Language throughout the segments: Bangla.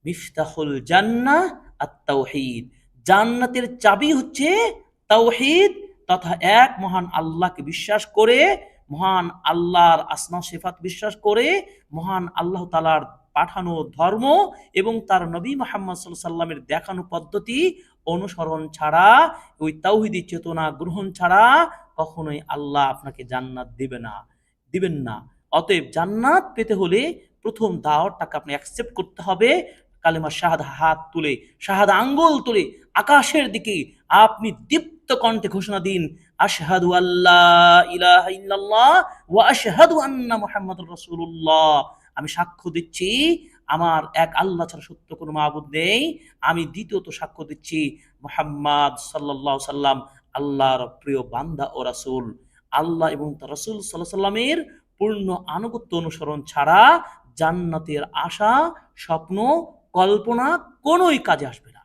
মিফতাহুল জান্নাহ আত-তাওহীদ। জান্নাতের চাবি হচ্ছে তাওহীদ তথা এক মহান আল্লাহকে বিশ্বাস করে, মহান আল্লাহর আসমা সিফাত বিশ্বাস করে, মহান আল্লাহ তাআলার পাঠানো ধর্ম এবং তার নবী মুহাম্মদ সাল্লাল্লাহু আলাইহি সাল্লামের দেখানো পদ্ধতি অনুসরণ ছাড়া, ওই তাওহীদি চেতনা গ্রহণ ছাড়া কখনোই আল্লাহ আপনাকে জান্নাত দিবেন না। অতএব জান্নাত পেতে হলে প্রথম দাওয়াতটাকে আপনি অ্যাকসেপ্ট করতে হবে। কালেমা শাহাদা হাত তুলে, শাহাদা আঙ্গুল তুলে আকাশের দিকে আপনি দীপ্ত কণ্ঠে ঘোষণা দিন, আশহাদু আল্লাহ ইলাহা ইল্লাল্লাহ ওয়া আশহাদু আন্না মুহাম্মাদুর রাসূলুল্লাহ। আমি সাক্ষ্য দিচ্ছি আমার এক আল্লাহ ছাড়া সত্য কোনো মাবুদ নেই। আমি দ্বিতীয়ত সাক্ষ্য দিচ্ছি মুহাম্মদ সাল্লাল্লাহু সাল্লাম আল্লাহর প্রিয় বান্দা ও রাসূল। আল্লাহ এবং তার রাসূল সাল্লাল্লাহু সাল্লামের পূর্ণ আনুগত্য অনুসরণ ছাড়া জান্নাতের আশা, স্বপ্ন, কল্পনা কোনোই কাজে আসবে না।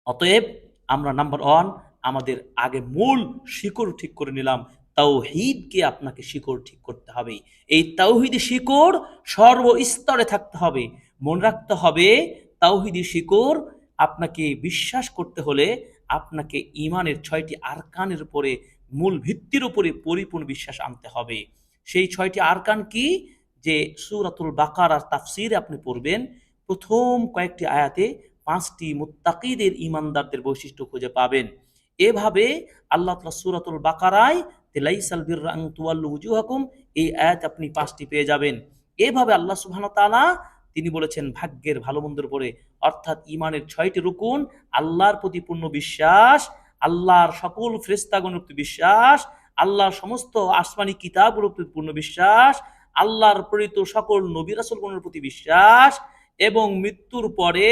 অতএব আমরা নাম্বার ওয়ান আমাদের আগে মূল শিকড় ঠিক করে নিলাম, তাওহীদকে আপনাকে শিকড় ঠিক করতে হবে। এই তাওহীদি শিকড় সর্বস্তরে থাকতে হবে। মনে রাখতে হবে তাওহীদি শিকড় আপনাকে বিশ্বাস করতে হলে আপনাকে ইমানের ৬টি আরকানের উপরে, মূল ভিত্তির উপরে পরিপূর্ণ বিশ্বাস আনতে হবে। সেই ৬টি আরকান কি? যে সূরাতুল বাকারার তাফসিরে আপনি পড়বেন, প্রথম কয়েকটি আয়াতে ৫টি মুত্তাকিদের ঈমানদারদের বৈশিষ্ট্য খুঁজে পাবেন। এভাবে আল্লাহ তাআলা সূরাতুল বাকারায় লাইসাল বিররা আন তুওয়াল্লু উজুহাকুম, এই আয়াত আপনি ৫টি পেয়ে যাবেন। এভাবে আল্লাহ সুবহানাহু ওয়া তাআলা তিনি বলেছেন ভাগ্যের ভালো মন্দের উপরে, অর্থাৎ ঈমানের ৬টি রুকুন: আল্লাহর প্রতি পূর্ণ বিশ্বাস, আল্লাহর সকল ফেরেশতাগণের প্রতি বিশ্বাস, আল্লাহর সমস্ত আসমানি কিতাবের প্রতি পূর্ণ বিশ্বাস, আল্লাহর প্রেরিত সকল নবী রাসূলগণের প্রতি বিশ্বাস এবং মৃত্যুর পরে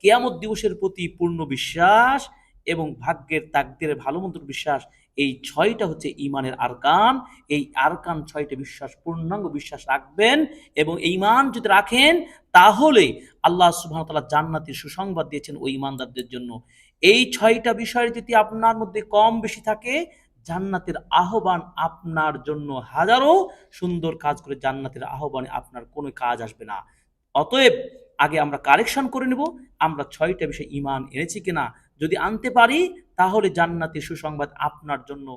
কিয়ামত দিবসের প্রতি পূর্ণ বিশ্বাস এবং ভাগ্যের তাকদীরের ভালো মন্দ বিশ্বাস। এই ৬টা হচ্ছে ঈমানের আরকান। এই আরকান ৬টা বিশ্বাস পূর্ণাঙ্গ বিশ্বাস রাখবেন এবং এই ঈমান যদি রাখেন তাহলে আল্লাহ সুবহানাহু ওয়া তাআলা জান্নাতের সুসংবাদ দিয়েছেন ওই ঈমানদারদের জন্য। এই ৬টা বিষয় যদি আপনার মধ্যে কম বেশি থাকে, জান্নাতের আহ্বান আপনার জন্য হাজারো সুন্দর কাজ করে জান্নাতের আহ্বানে আপনার কোনো কাজ আসবে না। অতএব আগে আমরা কারেকশন করে নেব আমরা ৬টা বিষয় ঈমান এনেছি কিনা। যদি আনতে পারি তাহলে জান্নাতের সুসংবাদ আপনার জন্য